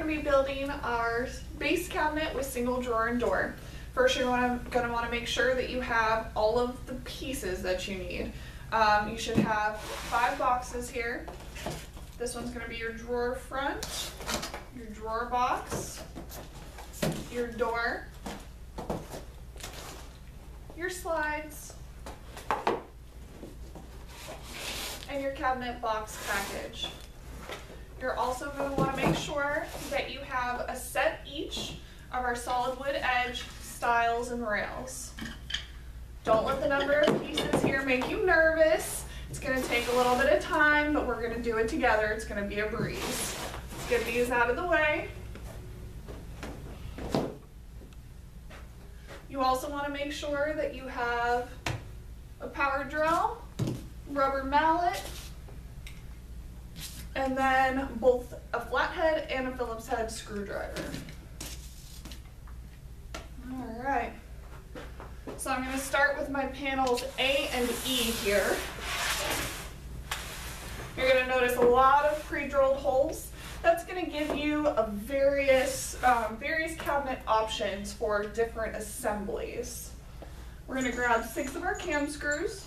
going to be building our base cabinet with single drawer and door. First, you're going to want to make sure that you have all of the pieces that you need. You should have 5 boxes here. This one's going to be your drawer front, your drawer box, your door, your slides, and your cabinet box package. You're also going to want to make sure that you have a set each of our solid wood edge, stiles, and rails. Don't let the number of pieces here make you nervous. It's going to take a little bit of time, but we're going to do it together. It's going to be a breeze. Let's get these out of the way. You also want to make sure that you have a power drill, rubber mallet, and then both a flathead and a Phillips head screwdriver. All right. So I'm going to start with my panels A and E here. You're going to notice a lot of pre-drilled holes. That's going to give you a various cabinet options for different assemblies. We're going to grab 6 of our cam screws.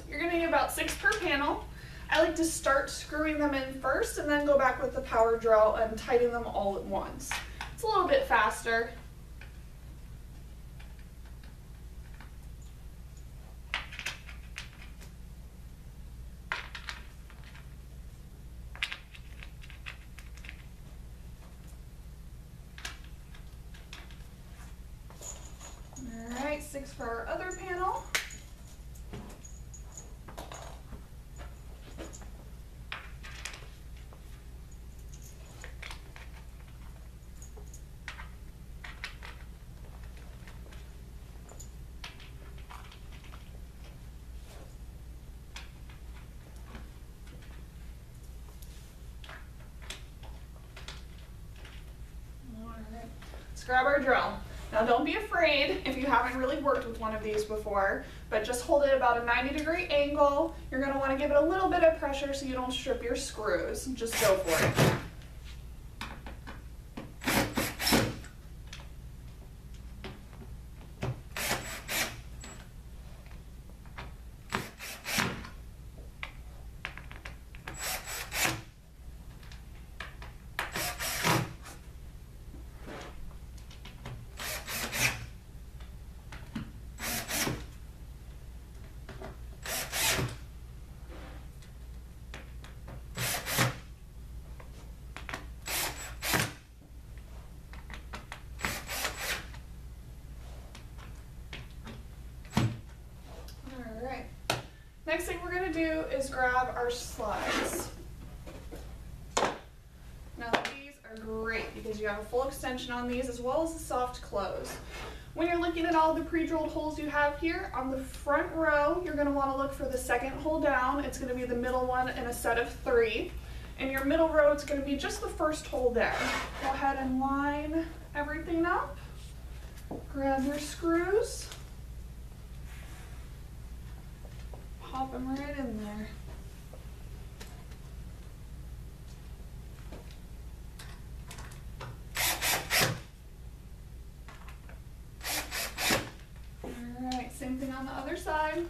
You're going to need about 6 per panel. I like to start screwing them in first and then go back with the power drill and tighten them all at once. It's a little bit faster. All right, 6 for our other panel. Grab our drill. Now don't be afraid if you haven't really worked with one of these before, but just hold it about a 90-degree angle. You're going to want to give it a little bit of pressure so you don't strip your screws. Just go for it. Next thing we're going to do is grab our slides. Now these are great because you have a full extension on these as well as a soft close. When you're looking at all the pre-drilled holes you have here, on the front row you're going to want to look for the second hole down. It's going to be the middle one in a set of 3. In your middle row it's going to be just the first hole there. Go ahead and line everything up. Grab your screws. Pop them right in there. All right, same thing on the other side.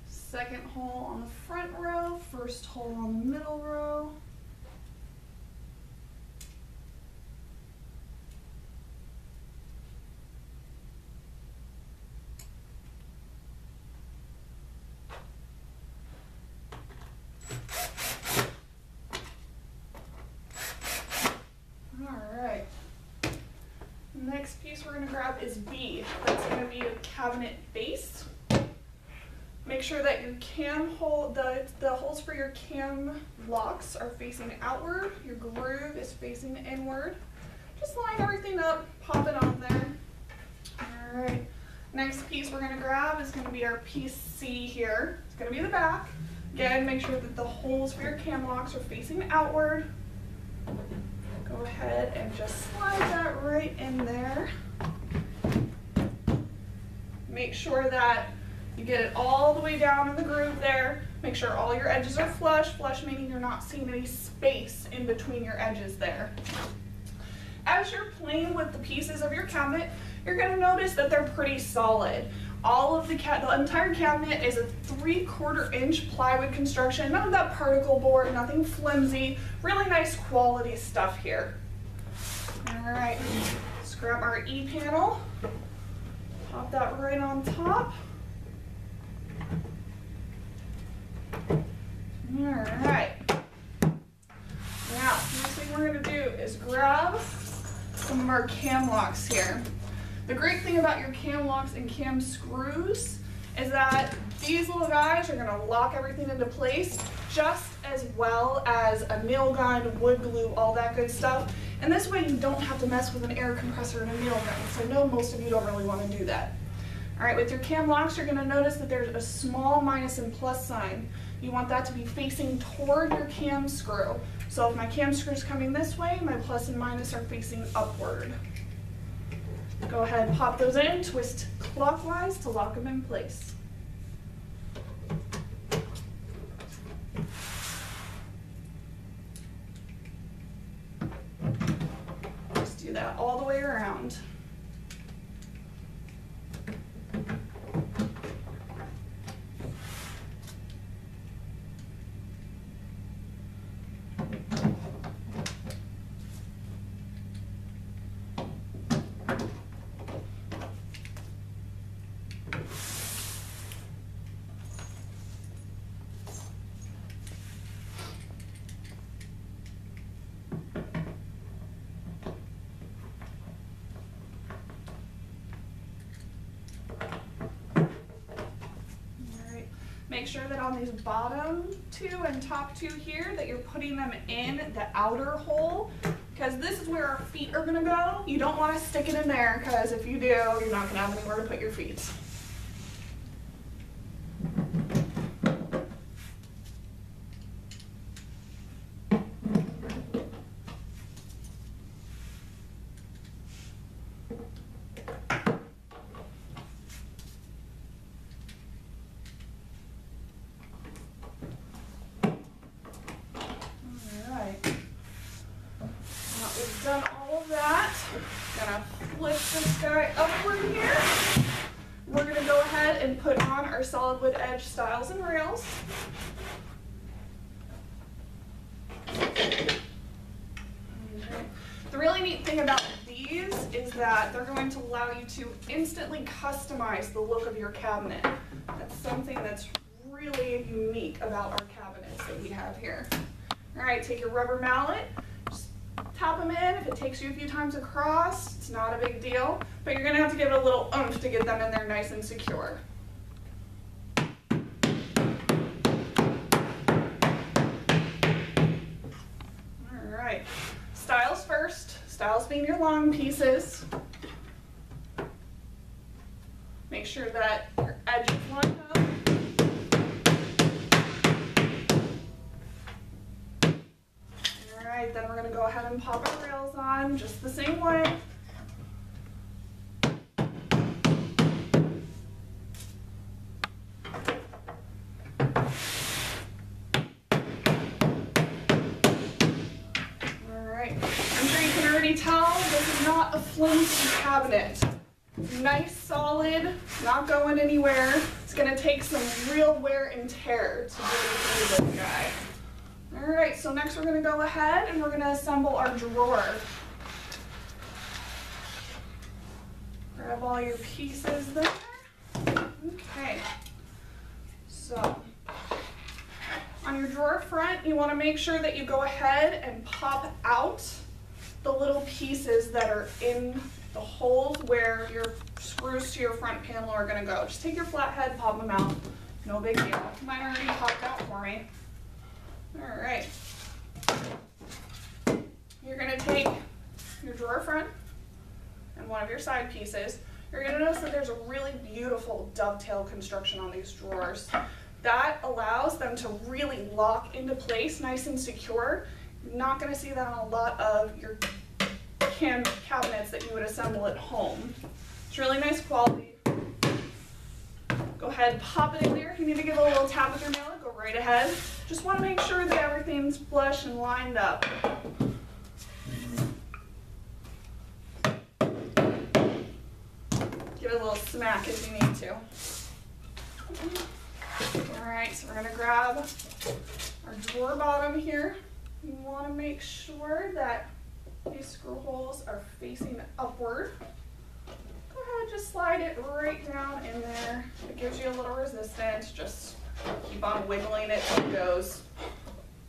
Second hole on the front row, first hole on the middle row. Next piece we're going to grab is B. That's going to be your cabinet base. Make sure that your cam hole, the holes for your cam locks are facing outward. Your groove is facing inward. Just line everything up, pop it on there. All right. Next piece we're going to grab is going to be our piece C here. It's going to be the back. Again, make sure that the holes for your cam locks are facing outward. Go ahead and just slide that right in there. Make sure that You get it all the way down in the groove there. Make sure all your edges are flush. Flush meaning you're not seeing any space in between your edges there. As you're playing with the pieces of your cabinet, you're gonna notice that they're pretty solid. All of the entire cabinet is a 3/4 inch plywood construction. None of that particle board, nothing flimsy. Really nice quality stuff here. All right, let's grab our E panel. Pop that right on top. All right. Now, next thing we're gonna do is grab some of our cam locks here. The great thing about your cam locks and cam screws is that these little guys are gonna lock everything into place just as well as a nail gun, wood glue, all that good stuff. And this way you don't have to mess with an air compressor and a nail gun, because I know most of you don't really wanna do that. All right, with your cam locks, you're gonna notice that there's a small minus and plus sign. You want that to be facing toward your cam screw. So if my cam screw is coming this way, my plus and minus are facing upward. Go ahead and pop those in, twist clockwise to lock them in place. Just do that all the way around. Make sure that on these bottom two and top two here that you're putting them in the outer hole, because this is where our feet are gonna go. You don't wanna stick it in there, because if you do, you're not gonna have anywhere to put your feet. Done all of that. Gonna flip this guy upward here. We're gonna go ahead and put on our solid wood edge stiles and rails. Okay. The really neat thing about these is that they're going to allow you to instantly customize the look of your cabinet. That's something that's really unique about our cabinets that we have here. All right, take your rubber mallet. Tap them in. If it takes you a few times across, it's not a big deal, but you're gonna have to give it a little oomph to get them in there nice and secure. All right, stiles first. Stiles being your long pieces. Make sure that your edge is lined up. Alright, then we're going to go ahead and pop our rails on just the same way. Alright, I'm sure you can already tell this is not a flimsy cabinet. Nice, solid, not going anywhere. It's going to take some real wear and tear to do anything with this guy. All right, so next we're going to go ahead and we're going to assemble our drawer. Grab all your pieces there. Okay, so on your drawer front, you want to make sure that you go ahead and pop out the little pieces that are in the holes where your screws to your front panel are going to go. Just take your flathead, pop them out. No big deal. Mine already popped out for me. All right, you're going to take your drawer front and one of your side pieces. You're going to notice that there's a really beautiful dovetail construction on these drawers. That allows them to really lock into place nice and secure. You're not going to see that on a lot of your cabinets that you would assemble at home. It's really nice quality. Go ahead, pop it in there. If you need to give it a little tap with your nail, go right ahead. Just want to make sure that everything's flush and lined up. Give it a little smack if you need to. All right, so we're gonna grab our drawer bottom here. You want to make sure that these screw holes are facing upward. Go ahead, just slide it right down in there. It gives you a little resistance. Just keep on wiggling it till it goes.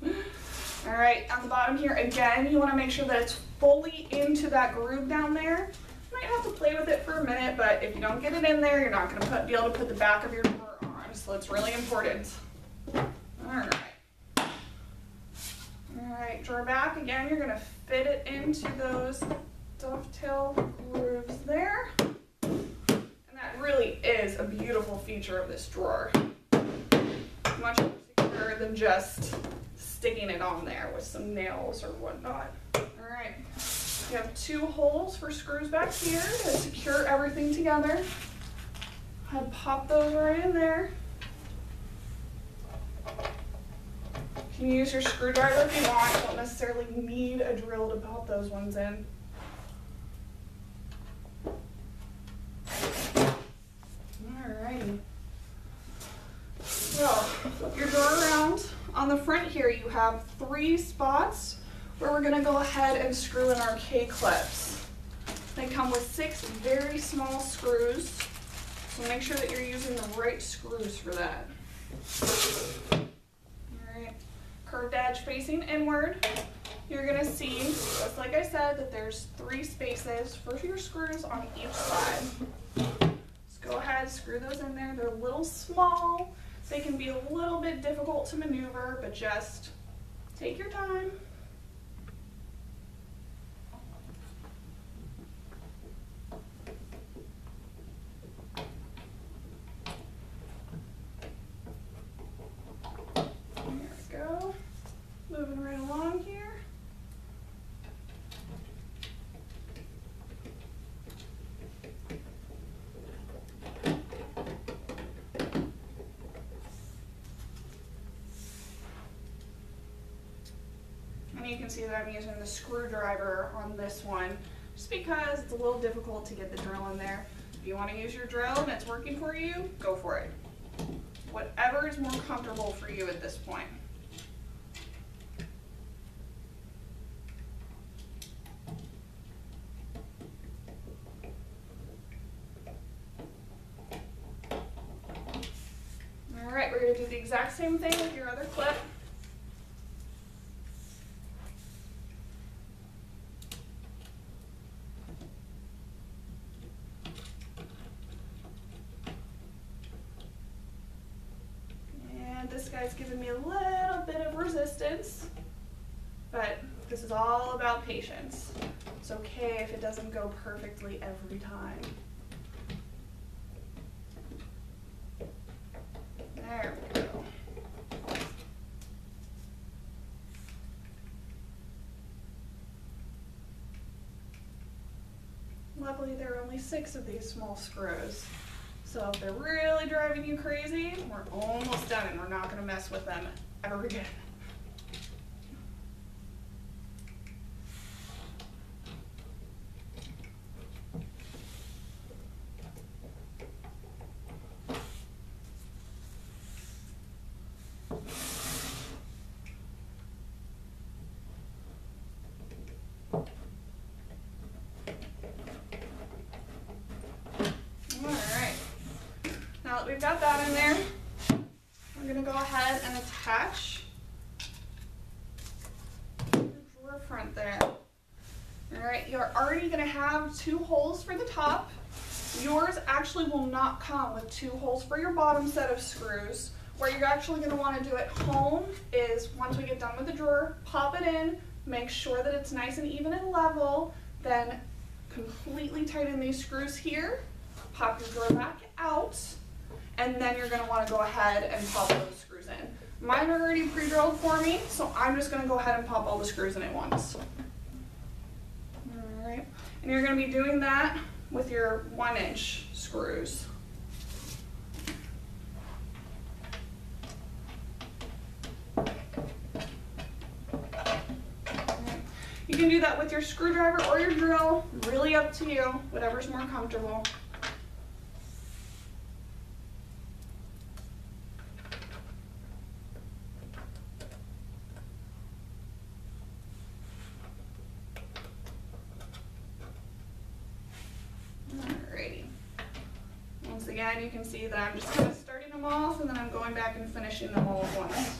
All right, on the bottom here, again, you want to make sure that it's fully into that groove down there. You might have to play with it for a minute, but if you don't get it in there, you're not going to be able to put the back of your drawer on. So it's really important. All right. All right, drawer back. Again, you're going to fit it into those dovetail grooves there. And that really is a beautiful feature of this drawer. Much more secure than just sticking it on there with some nails or whatnot. All right, you have 2 holes for screws back here to secure everything together. I'd pop those right in there. You can use your screwdriver if you want. You don't necessarily need a drill to pop those ones in. Alrighty. So, flip your drawer around. On the front here, you have 3 spots where we're gonna go ahead and screw in our K-clips. They come with 6 very small screws, so make sure that you're using the right screws for that. Alright, curved edge facing inward. You're gonna see, just like I said, that there's 3 spaces for your screws on each side. Just go ahead, screw those in there. They're a little small. They can be a little bit difficult to maneuver, but just take your time. There we go. Moving right along here. You can see that I'm using the screwdriver on this one just because it's a little difficult to get the drill in there. If you want to use your drill and it's working for you, go for it. Whatever is more comfortable for you at this point. All right, we're going to do the exact same thing with your other clip. This guy's giving me a little bit of resistance, but this is all about patience. It's okay if it doesn't go perfectly every time. There we go. Luckily, there are only 6 of these small screws. So if they're really driving you crazy, we're almost done and we're not going to mess with them ever again. Now that we've got that in there, we're going to go ahead and attach the drawer front there. Alright, you're already going to have 2 holes for the top. Yours actually will not come with 2 holes for your bottom set of screws. What you're actually going to want to do at home is, once we get done with the drawer, pop it in, make sure that it's nice and even and level, then completely tighten these screws here, pop your drawer back out, and then you're going to want to go ahead and pop those screws in. Mine are already pre-drilled for me, so I'm just going to go ahead and pop all the screws in at once. Alright, and you're going to be doing that with your 1-inch screws. You can do that with your screwdriver or your drill, really up to you, whatever's more comfortable. Alrighty. Once again, you can see that I'm just kind of starting them off and then I'm going back and finishing them all at once.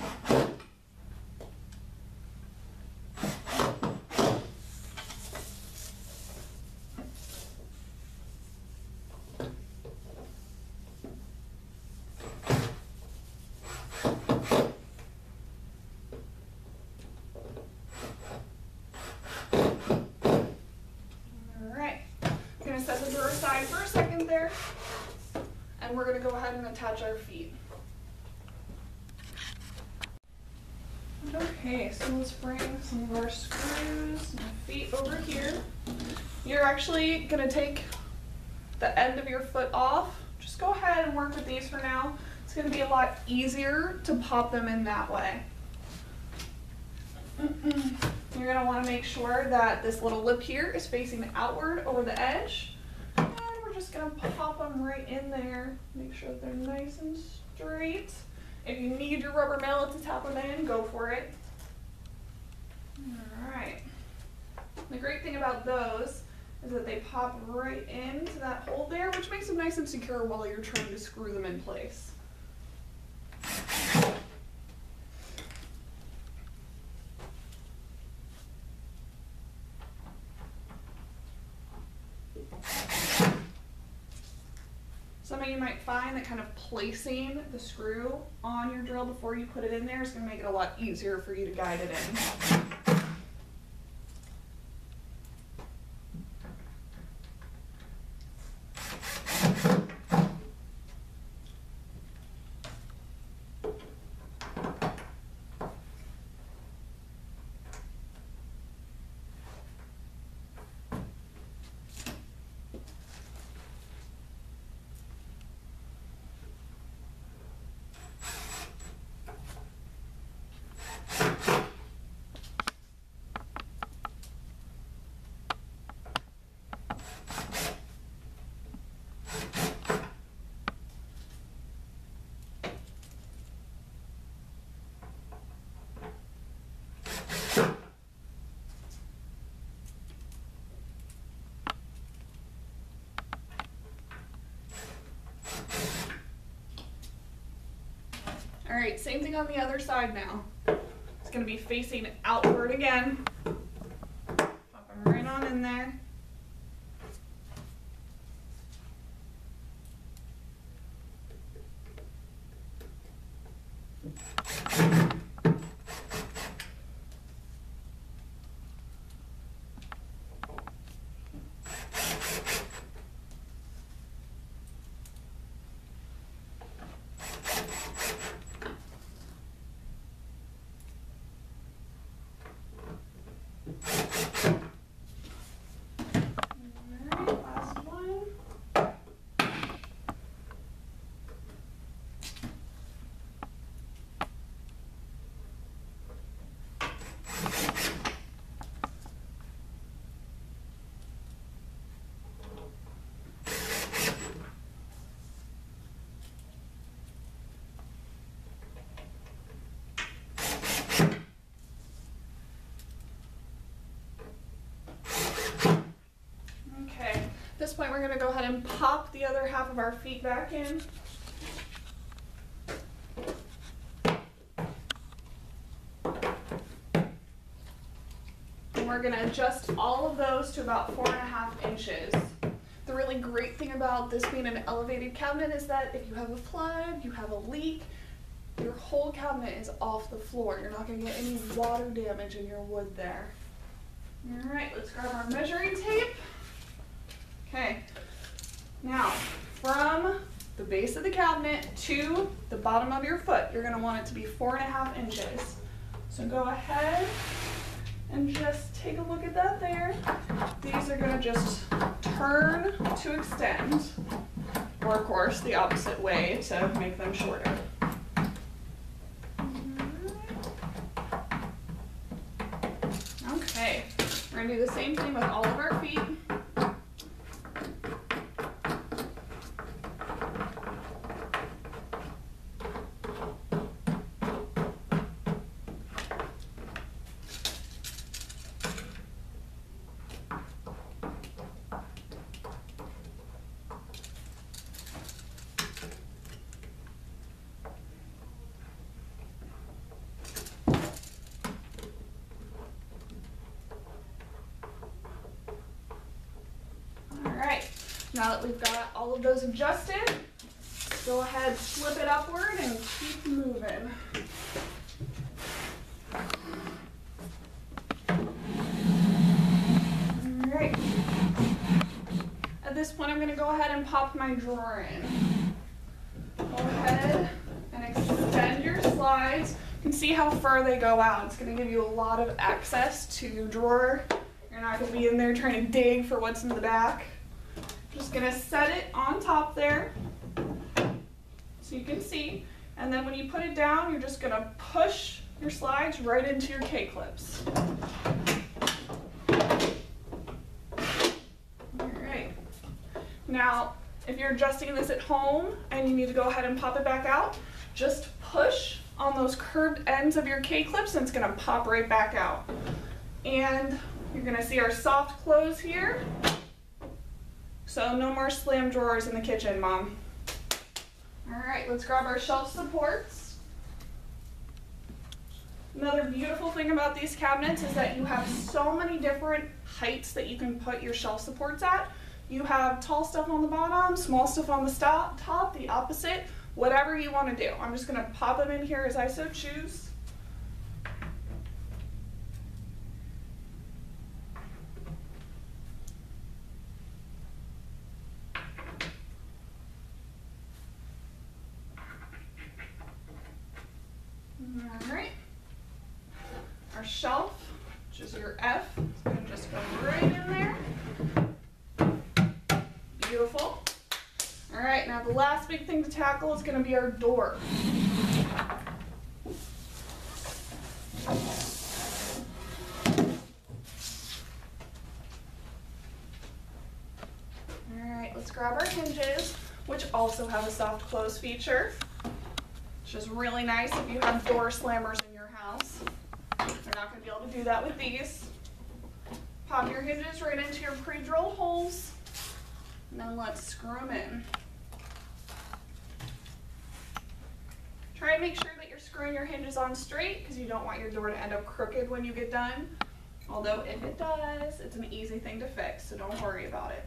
Set the drawer aside for a second there, and we're going to go ahead and attach our feet. Okay, so let's bring some of our screws and feet over here. You're actually going to take the end of your foot off. Just go ahead and work with these for now. It's going to be a lot easier to pop them in that way. You're going to want to make sure that this little lip here is facing outward over the edge. And we're just going to pop them right in there. Make sure that they're nice and straight. If you need your rubber mallet to tap them in, go for it. Alright. The great thing about those is that they pop right into that hole there, which makes them nice and secure while you're trying to screw them in place. Some of you might find that kind of placing the screw on your drill before you put it in there is going to make it a lot easier for you to guide it in. All right, same thing on the other side now. It's going to be facing outward again. Pop them right on in there. At this point, we're going to go ahead and pop the other half of our feet back in. And we're going to adjust all of those to about 4.5 inches. The really great thing about this being an elevated cabinet is that if you have a flood, you have a leak, your whole cabinet is off the floor. You're not going to get any water damage in your wood there. All right, let's grab our measuring tape. Okay, now from the base of the cabinet to the bottom of your foot, you're going to want it to be 4.5 inches. So go ahead and just take a look at that there. These are going to just turn to extend, or of course the opposite way to make them shorter. Okay, We're gonna do the same thing with all of our feet. Now that we've got all of those adjusted, go ahead, flip it upward and keep moving. All right. At this point, I'm going to go ahead and pop my drawer in. Go ahead and extend your slides. You can see how far they go out. It's going to give you a lot of access to your drawer. You're not going to be in there trying to dig for what's in the back. Just gonna set it on top there so you can see, and then when you put it down, you're just gonna push your slides right into your K-clips. All right. Now, if you're adjusting this at home and you need to go ahead and pop it back out, just push on those curved ends of your K-clips and it's gonna pop right back out. And you're gonna see our soft close here. So no more slam drawers in the kitchen, Mom. All right, let's grab our shelf supports. Another beautiful thing about these cabinets is that you have so many different heights that you can put your shelf supports at. You have tall stuff on the bottom, small stuff on the top, the opposite, whatever you want to do. I'm just gonna pop them in here as I so choose. Alright, our shelf, which is your F, is going to just go right in there. Beautiful. Alright, now the last big thing to tackle is going to be our door. Alright, let's grab our hinges, which also have a soft close feature. Which is really nice if you have door slammers in your house. They're not going to be able to do that with these. Pop your hinges right into your pre-drilled holes, and then let's screw them in. Try and make sure that you're screwing your hinges on straight because you don't want your door to end up crooked when you get done. Although if it does, it's an easy thing to fix, so don't worry about it.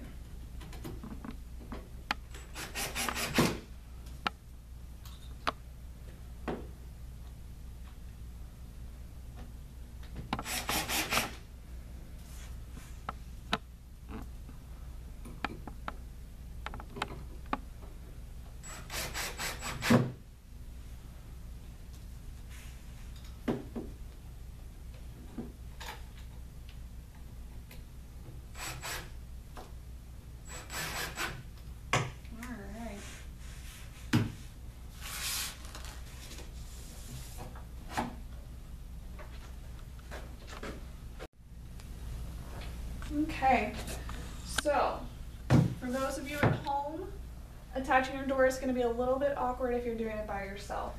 Okay, so for those of you at home, attaching your door is going to be a little bit awkward if you're doing it by yourself.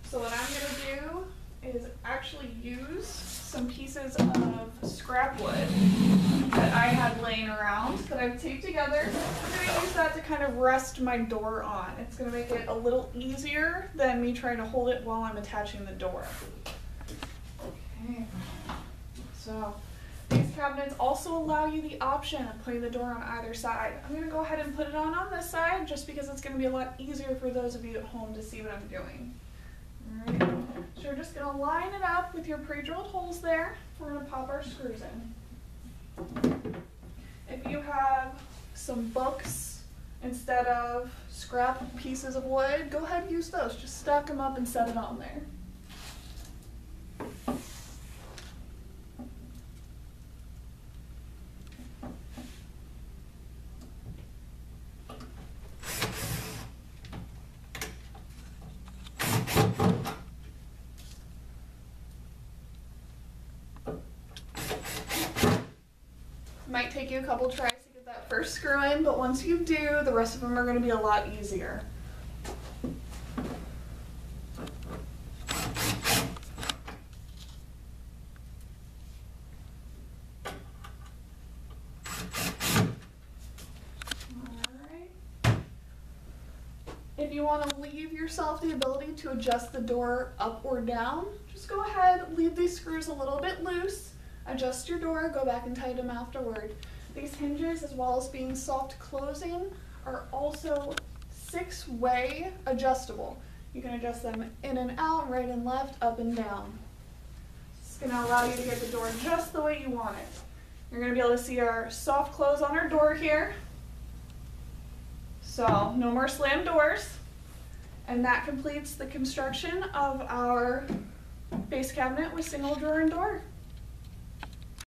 So what I'm going to do is actually use some pieces of scrap wood that I had laying around that I've taped together. I'm going to use that to kind of rest my door on. It's going to make it a little easier than me trying to hold it while I'm attaching the door. Okay, so these cabinets also allow you the option of putting the door on either side. I'm going to go ahead and put it on this side just because it's going to be a lot easier for those of you at home to see what I'm doing. All right. So we're just going to line it up with your pre-drilled holes there. We're going to pop our screws in. If you have some books instead of scrap pieces of wood, go ahead and use those. Just stack them up and set it on there. Might take you a couple tries to get that first screw in, but once you do, the rest of them are going to be a lot easier. If you want to leave yourself the ability to adjust the door up or down, just go ahead, leave these screws a little bit loose, adjust your door, go back and tighten them afterward. These hinges, as well as being soft closing, are also 6-way adjustable. You can adjust them in and out, right and left, up and down. It's going to allow you to get the door just the way you want it. You're going to be able to see our soft close on our door here. So no more slam doors, and that completes the construction of our base cabinet with single drawer and door.